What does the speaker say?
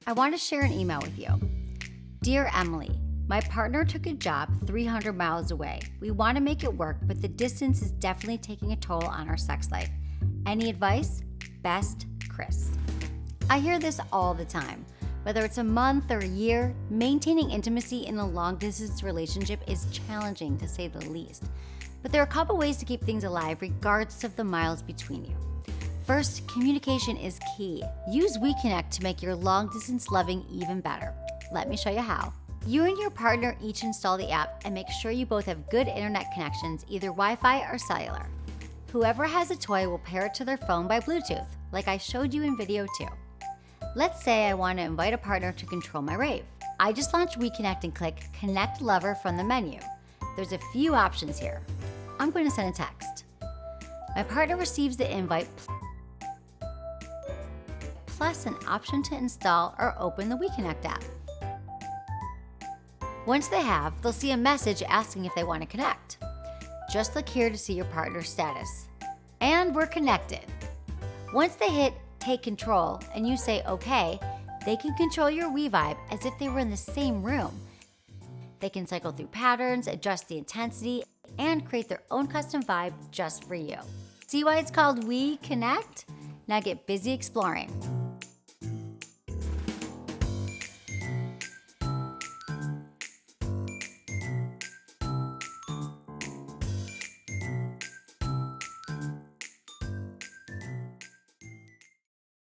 I want to share an email with you. Dear Emily, my partner took a job 300 miles away. We want to make it work, but the distance is definitely taking a toll on our sex life. Any advice? Best, Chris. I hear this all the time. Whether it's a month or a year, maintaining intimacy in a long-distance relationship is challenging to say the least. But there are a couple ways to keep things alive regardless of the miles between you. First, communication is key. Use WeConnect to make your long-distance loving even better. Let me show you how. You and your partner each install the app and make sure you both have good internet connections, either Wi-Fi or cellular. Whoever has a toy will pair it to their phone by Bluetooth, like I showed you in video 2. Let's say I want to invite a partner to control my rave. I just launch WeConnect and click Connect Lover from the menu. There's a few options here. I'm going to send a text. My partner receives the invite, plus an option to install or open the WeConnect app. Once they have, they'll see a message asking if they want to connect. Just look here to see your partner's status. And we're connected. Once they hit Take Control and you say okay, they can control your WeVibe as if they were in the same room. They can cycle through patterns, adjust the intensity, and create their own custom vibe just for you. See why it's called WeConnect? Now get busy exploring.